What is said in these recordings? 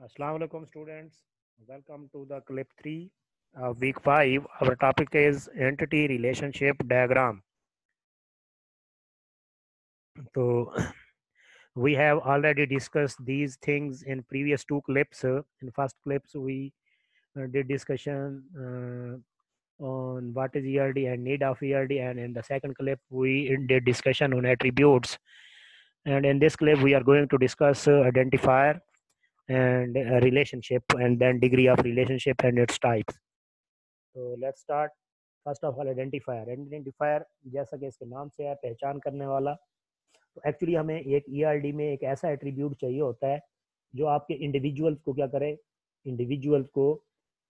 Assalamu alaikum students. Welcome to the clip 3 week 5. Our topic is entity relationship diagram. So we have already discussed these things in previous two clips. In first clips we did discussion on what is ERD and need of ERD, and in the second clip we did discussion on attributes, and in this clip we are going to discuss identifier and relationship, and then degree of relationship and its types. तो let's start. First of all identifier. Identifier जैसा कि इसके नाम से है, पहचान करने वाला. तो एक्चुअली हमें एक ईआरडी में एक ऐसा एट्रीब्यूट चाहिए होता है जो आपके इंडिविजुअल्स को क्या करे, इंडिविजुअल्स को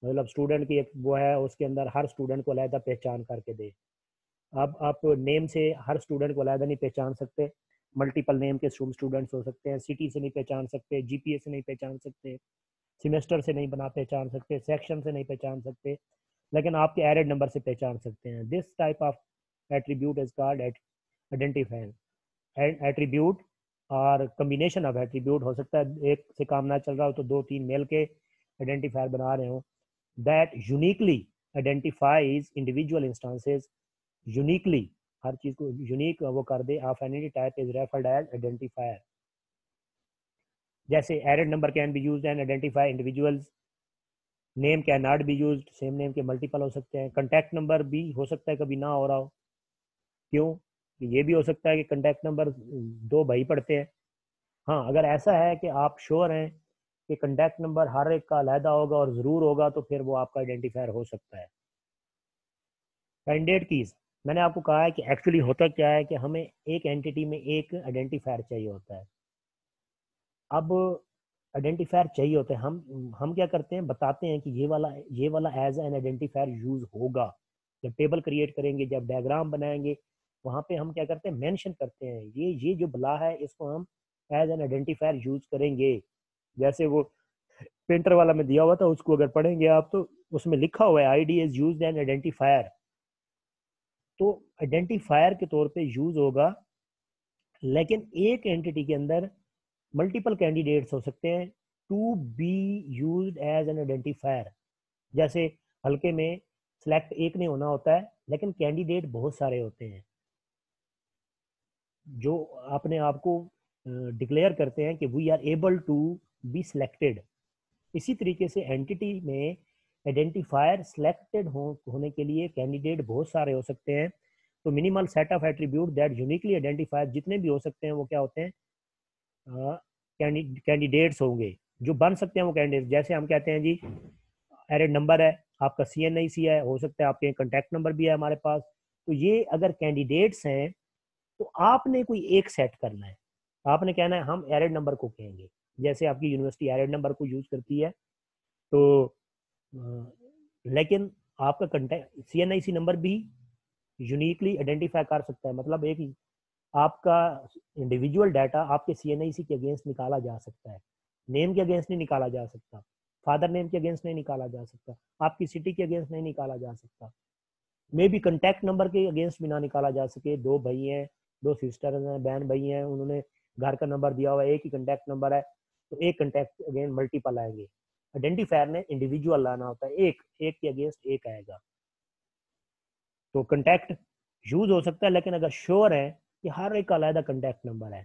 मतलब स्टूडेंट की एक वो है, उसके अंदर हर स्टूडेंट को अलहदा पहचान करके दे. अब आप नेम से हर स्टूडेंट को अलहदा नहीं पहचान सकते, मल्टीपल नेम के स्टूडेंट्स हो सकते हैं, सिटी से नहीं पहचान सकते, जीपीए से नहीं पहचान सकते, सेमेस्टर से नहीं बना पहचान सकते, सेक्शन से नहीं पहचान सकते, लेकिन आपके एरेड नंबर से पहचान सकते हैं. This type of attribute is called identifier. Attribute और कम्बिनेशन ऑफ एट्रीब्यूट हो सकता है, एक से काम ना चल रहा हो तो दो तीन मेल के आइडेंटिफायर बना रहे हो. That uniquely identifies individual instances. Uniquely हर चीज को यूनिक वो कर दे. Of any type is referred as identifier. जैसे एरेड number can be used and identify individuals. Name can not be used. Same name के मल्टीपल हो सकते हैं. कॉन्टैक्ट नंबर भी हो सकता है कभी ना हो रहा हो. क्यों? ये भी हो सकता है कि कॉन्टैक्ट नंबर दो भाई पढ़ते हैं. हाँ, अगर ऐसा है कि आप श्योर हैं कि कॉन्टैक्ट नंबर हर एक का अलहदा होगा और ज़रूर होगा, तो फिर वो आपका आइडेंटिफायर हो सकता है. Candidate keys. मैंने आपको कहा है कि एक्चुअली होता क्या है कि हमें एक एंटिटी में एक आइडेंटिफायर चाहिए होता है. अब आइडेंटिफायर चाहिए होता है, हम क्या करते हैं, बताते हैं कि ये वाला एज एन आइडेंटिफायर यूज होगा. जब टेबल क्रिएट करेंगे, जब डायग्राम बनाएंगे, वहाँ पे हम क्या करते हैं, मेंशन करते हैं ये जो बला है इसको हम एज एन आइडेंटिफायर यूज करेंगे. जैसे वो पेंटर वाला में दिया हुआ था, उसको अगर पढ़ेंगे आप तो उसमें लिखा हुआ है ID is used N identifier. तो आइडेंटिफायर के तौर पे यूज होगा, लेकिन एक एंटिटी के अंदर मल्टीपल कैंडिडेट्स हो सकते हैं to be used as an identifier. जैसे हल्के में सिलेक्ट एक नहीं होना होता है, लेकिन कैंडिडेट बहुत सारे होते हैं जो अपने आप को डिक्लेयर करते हैं कि we are able to be selected. इसी तरीके से एंटिटी में आइडेंटिफायर सिलेक्टेड होने के लिए कैंडिडेट बहुत सारे हो सकते हैं. तो minimal set of attribute that uniquely identifier जितने भी हो सकते हैं वो क्या होते हैं, कैंडिडेट्स होंगे जो बन सकते हैं वो कैंडिडेट. जैसे हम कहते हैं जी एरेड नंबर है आपका, CNIC है, हो सकता है आपके कॉन्टैक्ट नंबर भी है हमारे पास. तो ये अगर कैंडिडेट्स हैं तो आपने कोई एक सेट करना है. आपने कहना है हम एरेड नंबर को कहेंगे. जैसे आपकी यूनिवर्सिटी एरेड नंबर को यूज करती है, तो लेकिन आपका कॉन्टैक्ट CNIC नंबर भी यूनिकली आइडेंटिफाई कर सकता है. मतलब एक आपका इंडिविजुअल डाटा आपके CNIC के अगेंस्ट निकाला जा सकता है, नेम के अगेंस्ट नहीं निकाला जा सकता, फादर नेम के अगेंस्ट नहीं निकाला जा सकता, आपकी सिटी के अगेंस्ट नहीं निकाला जा सकता. मे भी कॉन्टैक्ट नंबर के अगेंस्ट भी ना निकाला जा सके. दो भाई हैं, दो सिस्टर हैं, बहन भाई हैं, उन्होंने घर का नंबर दिया हुआ है, एक ही कॉन्टैक्ट नंबर है, तो एक कॉन्टैक्ट अगेंस्ट मल्टीपल आएंगे. आइडेंटिफायर ने इंडिविजुअल लाना होता है, एक एक के अगेंस्ट एक आएगा. तो कॉन्टैक्ट यूज हो सकता है, लेकिन अगर श्योर है कि हर एक का अलग कॉन्टैक्ट नंबर है,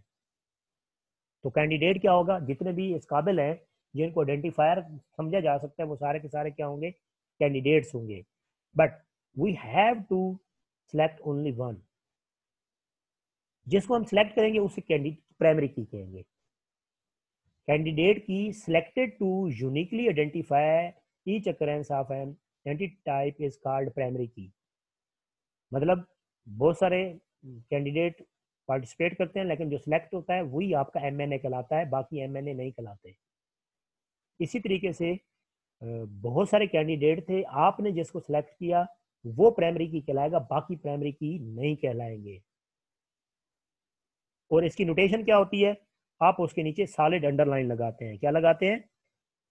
तो कैंडिडेट क्या होगा, जितने भी इस काबिल हैं जिनको आइडेंटिफायर समझा जा सकता है वो सारे के सारे क्या होंगे, कैंडिडेट्स होंगे. But we have to select only one. जिसको हम सिलेक्ट करेंगे उसे प्राइमरी की कहेंगे. Candidate key selected to uniquely identify each occurrence of an entity type is called primary key. मतलब बहुत सारे कैंडिडेट पार्टिसिपेट करते हैं, लेकिन जो सिलेक्ट होता है वही आपका MNA कहलाता है, बाकी MNA नहीं कहलाते. इसी तरीके से बहुत सारे कैंडिडेट थे, आपने जिसको सिलेक्ट किया वो प्राइमरी की कहलाएगा, बाकी प्राइमरी की नहीं कहलाएंगे. और इसकी नोटेशन क्या होती है, आप उसके नीचे सॉलिड अंडरलाइन लगाते हैं. क्या लगाते हैं?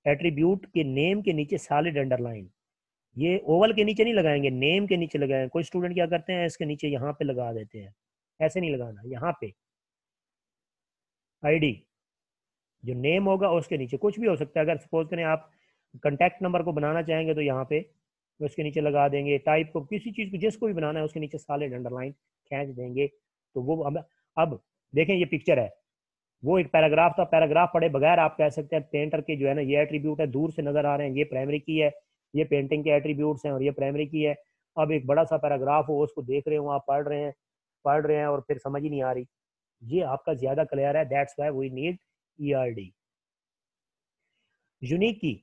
एट्रीब्यूट के नेम के नीचे सॉलिड अंडरलाइन. ये ओवल के नीचे नहीं लगाएंगे, नेम के नीचे लगाएंगे. कोई स्टूडेंट क्या करते हैं, इसके नीचे यहाँ पे लगा देते हैं. ऐसे नहीं लगाना, यहाँ पे आईडी जो नेम होगा उसके नीचे कुछ भी हो सकता है। अगर सपोज करें आप कॉन्टैक्ट नंबर को बनाना चाहेंगे तो यहाँ पे उसके नीचे लगा देंगे, टाइप को किसी चीज़ को जिसको भी बनाना है उसके नीचे सॉलिड अंडरलाइन खींच देंगे। तो वो अब देखें ये पिक्चर है, वो एक पैराग्राफ था, पैराग्राफ पढ़े बगैर आप कह सकते हैं पेंटर के जो है ना ये एट्रीब्यूट है, दूर से नजर आ रहे हैं, ये प्राइमरी की है, ये पेंटिंग के एट्रीब्यूट्स हैं और ये प्राइमरी की है। अब एक बड़ा सा पैराग्राफ हो उसको देख रहे हो आप, पढ़ रहे हैं और फिर समझ ही नहीं आ रही, ये आपका ज्यादा क्लियर है। That's why we need ERD. Unique key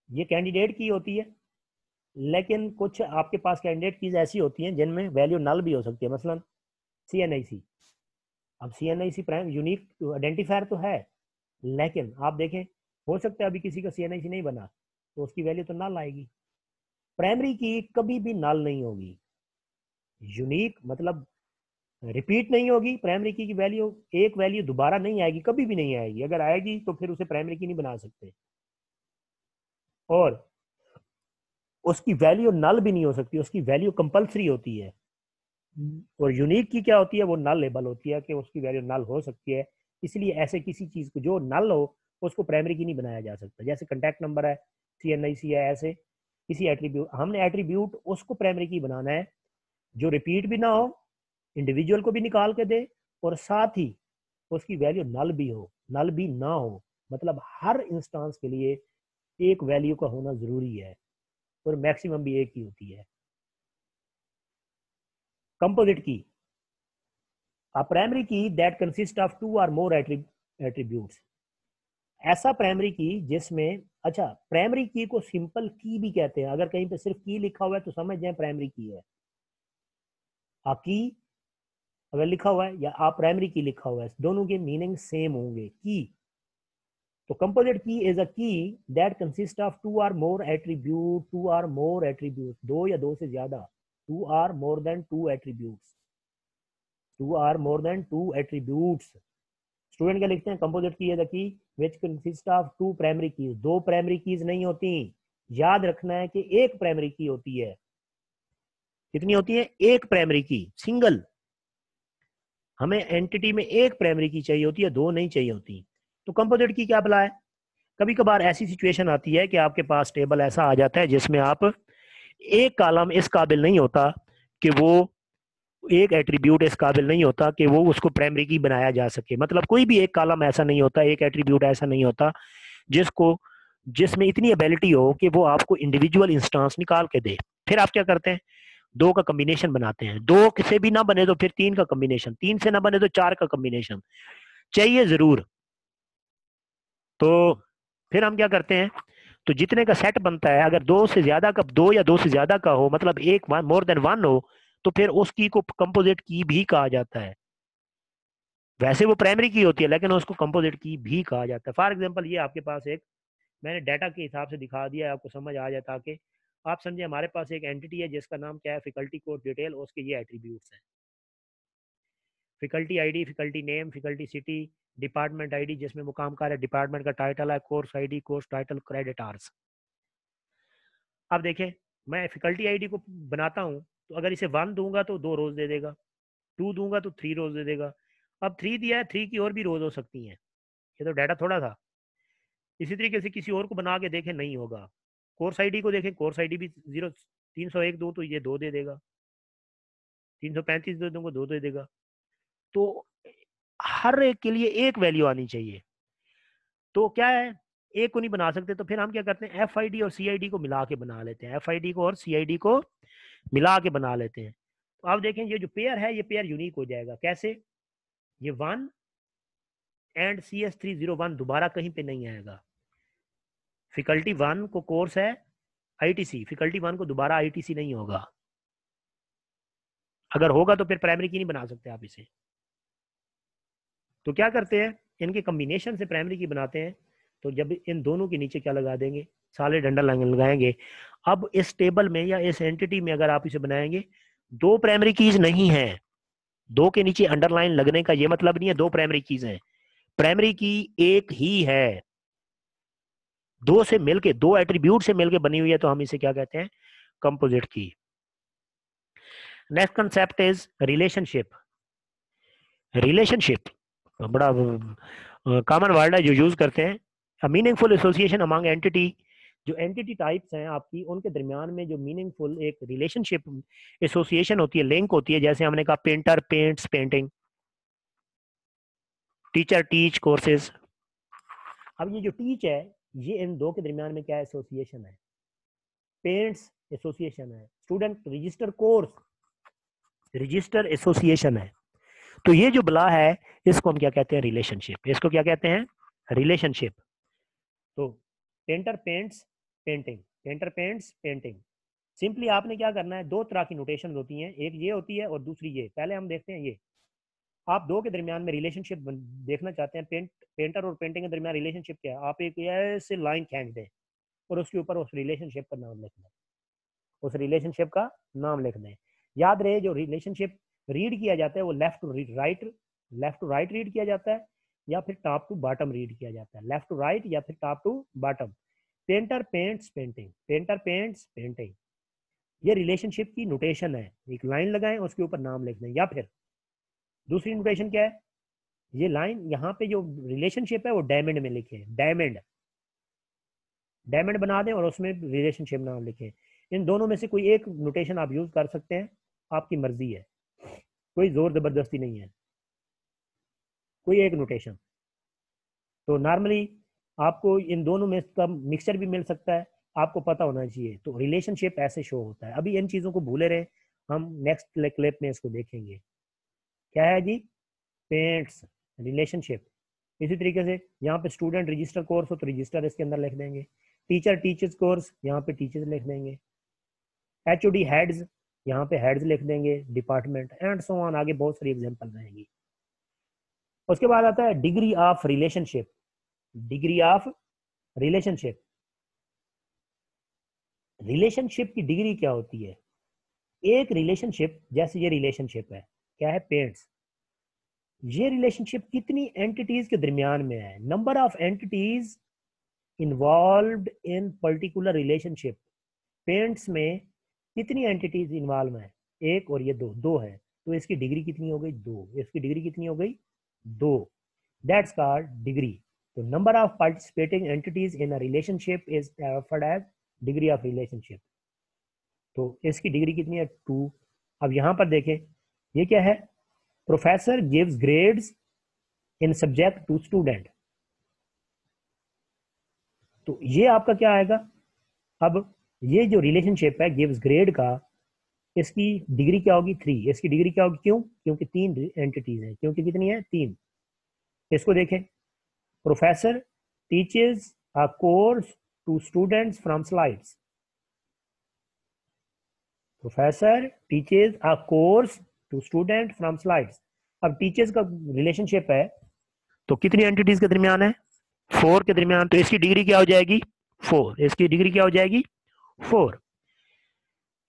ये कैंडिडेट की होती है, लेकिन कुछ आपके पास कैंडिडेट कीज ऐसी होती हैं जिनमें वैल्यू नल भी हो सकती है, मसलन CNIC। अब CNIC प्राइम यूनिक आइडेंटिफायर तो है, लेकिन आप देखें हो सकता है अभी किसी का CNIC नहीं बना तो उसकी वैल्यू तो नल आएगी। प्राइमरी की कभी भी नल नहीं होगी, यूनिक मतलब रिपीट नहीं होगी। प्राइमरी की वैल्यू एक वैल्यू दोबारा नहीं आएगी, कभी भी नहीं आएगी, अगर आएगी तो फिर उसे प्राइमरी की नहीं बना सकते, और उसकी वैल्यू नल भी नहीं हो सकती, उसकी वैल्यू कंपलसरी होती है। और यूनिक की क्या होती है, वो नल लेबल होती है कि उसकी वैल्यू नल हो सकती है, इसलिए ऐसे किसी चीज को जो नल हो उसको प्राइमरी की नहीं बनाया जा सकता। जैसे कॉन्टैक्ट नंबर है, CNIC है, ऐसे किसी एट्रीब्यूट, हमने एट्रीब्यूट उसको प्राइमरी की बनाना है जो रिपीट भी ना हो, इंडिविजुअल को भी निकाल के दे, और साथ ही उसकी वैल्यू नल भी हो, नल भी ना हो, मतलब हर इंस्टांस के लिए एक वैल्यू का होना जरूरी है और मैक्सिमम भी एक ही होती है। Composite key, a primary key that consists of two or more attributes। ऐसा प्राइमरी की जिसमें, अच्छा प्राइमरी की को सिंपल की भी कहते हैं, अगर कहीं पे सिर्फ की लिखा हुआ है तो समझ जाए प्राइमरी की है। आ की अगर लिखा हुआ है या आप प्राइमरी की लिखा हुआ है, दोनों के मीनिंग सेम होंगे। की तो composite key is a key that consist of two or more attribute, two or more attribute, दो या दो से ज्यादा, two or more than two attributes, two or more than two attributes. Student क्या लिखते हैं, कंपोजिट की है key which consist of two primary keys, दो प्राइमरी कीज नहीं होती, याद रखना है कि एक प्राइमरी की होती है। कितनी होती है, एक प्राइमरी की, सिंगल। हमें एंटिटी में एक प्राइमरी की चाहिए होती है, दो नहीं चाहिए होती। तो कंपोजिट की क्या भला है, कभी कभार ऐसी सिचुएशन आती है कि आपके पास टेबल ऐसा आ जाता है जिसमें आप एक कॉलम इस काबिल नहीं होता कि वो, एक एट्रीब्यूट इस काबिल नहीं होता कि वो उसको प्राइमरी की बनाया जा सके, मतलब कोई भी एक कॉलम ऐसा नहीं होता, एक एट्रीब्यूट ऐसा नहीं होता जिसको, जिसमें इतनी एबिलिटी हो कि वो आपको इंडिविजुअल इंस्टांस निकाल के दे। फिर आप क्या करते हैं, दो का कॉम्बिनेशन बनाते हैं, दो से भी ना बने तो फिर तीन का कॉम्बिनेशन, तीन से ना बने तो चार का कॉम्बिनेशन चाहिए जरूर। तो फिर हम क्या करते हैं, तो जितने का सेट बनता है, अगर दो से ज्यादा का, दो या दो से ज्यादा का हो, मतलब एक वन मोर देन वन हो, तो फिर उस की को कंपोजिट की भी कहा जाता है। वैसे वो प्राइमरी की होती है लेकिन उसको कंपोजिट की भी कहा जाता है। फॉर एग्जांपल ये आपके पास एक, मैंने डाटा के हिसाब से दिखा दिया, आपको समझ आ जाए, ताकि आप समझे हमारे पास एक एंटिटी है जिसका नाम क्या है, फैकल्टी कोर्स डिटेल, उसके ये एट्रीब्यूट्स हैं, faculty ID, faculty name, faculty city, department ID जिसमें वो काम कर रहा है, डिपार्टमेंट का टाइटल है, course ID, course title, credit hours. अब देखें मैं फैकल्टी आईडी को बनाता हूँ, तो अगर इसे 1 दूंगा तो 2 रोज दे देगा, 2 दूंगा तो 3 रोज दे देगा। अब 3 दिया है, 3 की और भी रोज हो सकती हैं, ये तो डाटा थोड़ा था। इसी तरीके से किसी और को बना के देखें, नहीं होगा। कोर्स आईडी को देखें, कोर्स आईडी भी 301 दो तो ये 2 दे देगा, 335 दे दूंगा 2 दे देगा। तो हर एक के लिए एक वैल्यू आनी चाहिए, तो क्या है, एक को नहीं बना सकते, तो फिर हम क्या करते हैं, FID और CID को मिला के बना लेते हैं, FID को और CID को मिला के बना लेते हैं। तो आप देखें ये जो पेयर है, ये पेयर यूनिक हो जाएगा। कैसे, ये 1 एंड CS301 दोबारा कहीं पे नहीं आएगा। फैकल्टी 1 को कोर्स है ITC, फैकल्टी 1 को दोबारा ITC नहीं होगा, अगर होगा तो फिर प्राइमरी की नहीं बना सकते आप इसे। तो क्या करते हैं, इनके कॉम्बिनेशन से प्राइमरी की बनाते हैं। तो जब इन दोनों के नीचे क्या लगा देंगे, सॉलिड अंडरलाइन लगाएंगे। अब इस टेबल में या इस एंटिटी में अगर आप इसे बनाएंगे, दो प्राइमरी कीज नहीं है, दो के नीचे अंडरलाइन लगने का ये मतलब नहीं है दो प्राइमरी कीज हैं, प्राइमरी की एक ही है, दो से मिलके, दो एट्रीब्यूट से मिलके बनी हुई है, तो हम इसे क्या कहते हैं, कंपोजिट की। Next concept is relationship. Relationship बड़ा कॉमन वर्ड है जो यूज करते हैं। A meaningful association among entity, जो एंटिटी टाइप्स हैं आपकी उनके दरमियान में जो मीनिंगफुल एक रिलेशनशिप एसोसिएशन होती है, लिंक होती है, जैसे हमने कहा painter paints painting, teacher teach courses. अब ये जो टीच है, ये इन दो के दरमियान में क्या एसोसिएशन है, पेरेंट्स एसोसिएशन है, student register course register association है। तो ये जो बला है इसको हम क्या कहते हैं, रिलेशनशिप। इसको क्या कहते हैं, रिलेशनशिप। तो painter paints painting, painter paints painting. Simply आपने क्या करना है, दो तरह की नोटेशन होती हैं, एक ये होती है और दूसरी ये। पहले हम देखते हैं ये, आप दो के दरमियान में रिलेशनशिप देखना चाहते हैं, पेंटर और पेंटिंग के दरमियान रिलेशनशिप क्या है, आप एक ऐसे लाइन खींच दें और उसके ऊपर उस रिलेशनशिप का नाम लिख दें, उस रिलेशनशिप का नाम लिख दें। याद रहे जो रिलेशनशिप रीड किया जाता है वो लेफ्ट टू राइट रीड किया जाता है या फिर टॉप टू बॉटम रीड किया जाता है, लेफ्ट टू राइट या फिर top to bottom. Painter paints painting, painter paints painting, ये रिलेशनशिप की नोटेशन है। एक लाइन लगाएं उसके ऊपर नाम लिख दें, या फिर दूसरी नोटेशन क्या है, ये लाइन यहाँ पे जो रिलेशनशिप है वो डायमंड में लिखे, डायमंड डायमंड बना दें और उसमें रिलेशनशिप नाम लिखें। इन दोनों में से कोई एक नोटेशन आप यूज कर सकते हैं, आपकी मर्जी है, कोई जोर जबरदस्ती नहीं है, कोई एक नोटेशन। तो नॉर्मली आपको इन दोनों में का मिक्सचर भी मिल सकता है, आपको पता होना चाहिए। तो रिलेशनशिप ऐसे शो होता है। अभी इन चीज़ों को भूले रहे, हम नेक्स्ट क्लिप में इसको देखेंगे। क्या है जी, पेंट्स रिलेशनशिप। इसी तरीके से यहाँ पे स्टूडेंट रजिस्टर कोर्स हो तो रजिस्टर इसके अंदर लिख देंगे, टीचर टीचर्स कोर्स यहाँ पे टीचर्स लिख देंगे, HOD हेड्स यहाँ पे हेड्स लिख देंगे, डिपार्टमेंट एंड सो ऑन, आगे बहुत सारी एग्जांपल रहेंगी। उसके बाद आता है degree of relationship. Degree of relationship, relationship की डिग्री क्या होती है। एक रिलेशनशिप, जैसे ये रिलेशनशिप है, क्या है, पेरेंट्स, ये रिलेशनशिप कितनी एंटिटीज के दरमियान में है, number of entities involved in particular relationship. Parents में कितनी एंटिटीज इन्वॉल्व है, एक और ये दो, दो है, तो इसकी डिग्री कितनी हो गई, दो। इसकी डिग्री कितनी हो गई, दो। That's called degree. तो number of participating entities in a relationship is referred as degree of relationship. तो इसकी डिग्री कितनी है, टू। अब यहां पर देखें, ये क्या है, professor gives grades in subject to student. तो ये आपका क्या आएगा, अब ये जो रिलेशनशिप है गिव्स ग्रेड का, इसकी डिग्री क्या होगी, थ्री। इसकी डिग्री क्या होगी, क्यों, क्योंकि तीन एंटिटीज हैं, क्योंकि कितनी है, तीन। इसको देखें, professor teaches a course to students from slides. Professor teaches a course to student from slides. अब टीचर्स का रिलेशनशिप है तो कितनी एंटिटीज के दरमियान है, फोर के दरमियान। तो इसकी डिग्री क्या हो जाएगी, फोर। इसकी डिग्री क्या हो जाएगी, फोर।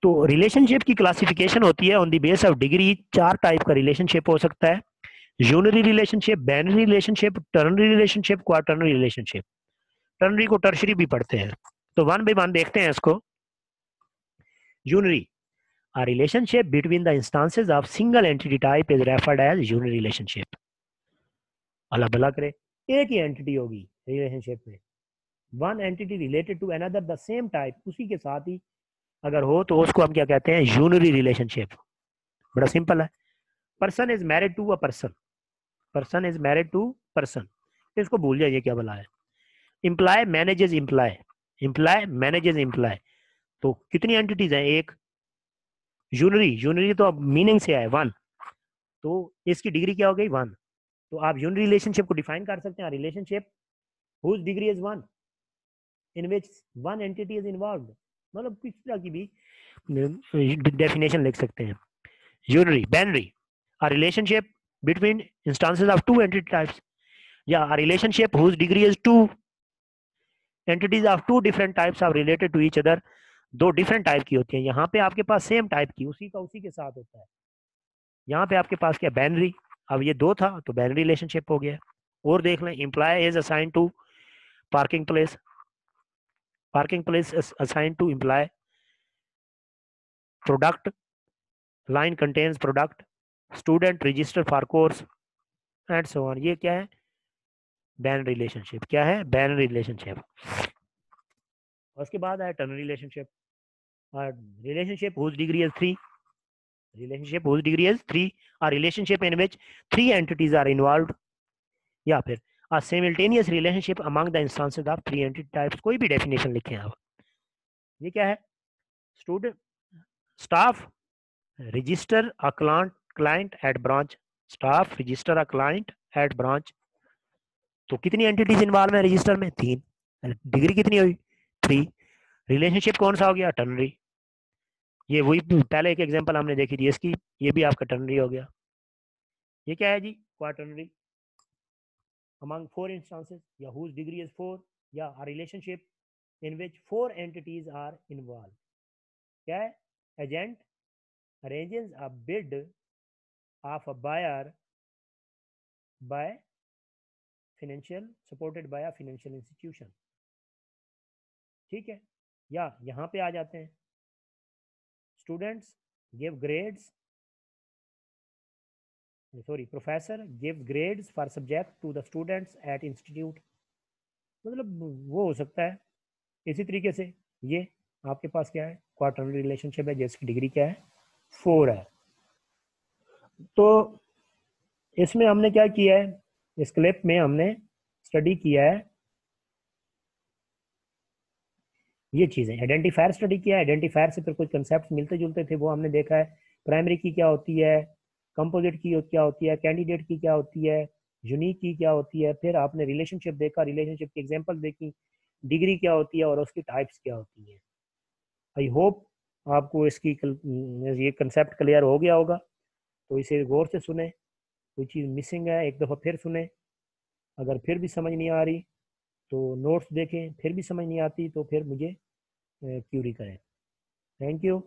तो रिलेशनशिप की क्लासिफिकेशन होती है on the base of degree. चार टाइप का रिलेशनशिप हो सकता है, unary relationship, binary relationship, ternary relationship, quaternary relationship. Ternary को टर्शरी भी पढ़ते हैं। तो वन बाय वन देखते हैं इसको। Unary, a relationship between the instances of single entity type is referred as unary relationship। अल्लाह भला करे, एक ही एंटिटी होगी रिलेशनशिप में, one entity related to another the same type, उसी के साथ ही अगर हो तो उसको हम क्या कहते हैं, यूनरी रिलेशनशिप। बड़ा सिंपल है। Person is married to a person, person is married to person, इसको भूल जाइए क्या भला है। Employee manages employee, employee manages employee. तो कितनी एंटिटीज हैं, एक। यूनरी, यूनरी तो अब मीनिंग से है, वन। तो इसकी डिग्री क्या हो गई, वन। तो आप यूनरी रिलेशनशिप को डिफाइन कर सकते हैं, relationship whose degree is one, in which one entity is involved. मतलब किस तरह की भी डेफिनेशन लिख सकते हैं। Unary, binary, a relationship between instances of two entity types, या a relationship whose degree is two, entities of two different types are related to each other। दो डिफरेंट टाइप की होती है, यहाँ पे आपके पास सेम टाइप की, उसी का उसी के साथ होता है। यहाँ पे आपके पास क्या, बाइनरी। अब ये दो था तो बाइनरी रिलेशनशिप हो गया। और देख लें, employee is assign to parking place, parking place assign to employee. Product, line contains product, student register for course and so on. ये क्या है, बैन रिलेशनशिप क्या है? Binary relationship. उसके बाद है टर्न रिलेशनशिप। और relationship whose degree is 3, relationship whose degree is 3, a relationship in which 3 entities are involved, या फिर a simultaneous relationship among the instances of 3 entity types। कोई भी डेफिनेशन लिखें आप। ये क्या है? Student, staff register a client at branch, staff register a client at branch. तो कितनी एंटिटीज इन्वॉल्व है रजिस्टर में? 3। डिग्री कितनी हुई? 3। रिलेशनशिप कौन सा हो गया? टर्नरी। ये वही पहले एक एग्जांपल हमने देखी थी इसकी, ये भी आपका टर्नरी हो गया। ये क्या है जी? क्वाटर्नरी। among 4 instances या whose degree is 4, या a relationship in which 4 entities are involved। क्या है? Agent arranges a bid of a buyer by financial supported by a financial institution। ठीक है, या यहाँ पे आ जाते हैं, students give grades, sorry professor give grades for subject to the students at institute. मतलब वो हो सकता है। इसी तरीके से ये आपके पास क्या है? क्वार्टरली रिलेशनशिप है जिसकी डिग्री क्या है? 4 है। तो इसमें हमने क्या किया है? इस क्लिप में हमने स्टडी किया है ये चीज़ें। आइडेंटिफायर स्टडी किया है, आइडेंटिफायर से फिर कुछ कंसेप्ट मिलते जुलते थे वो हमने देखा है। प्राइमरी की क्या होती है, कंपोजिट की क्या होती है, कैंडिडेट की क्या होती है, यूनिक की क्या होती है। फिर आपने रिलेशनशिप देखा, रिलेशनशिप की एग्जांपल देखी, डिग्री क्या होती है और उसकी टाइप्स क्या होती है। आई होप आपको इसकी ये कंसेप्ट क्लियर हो गया होगा। तो इसे गौर से सुने, कोई चीज़ मिसिंग है एक दफ़ा फिर सुने, अगर फिर भी समझ नहीं आ रही तो नोट्स देखें, फिर भी समझ नहीं आती तो फिर मुझे क्यूरी करें। Thank you.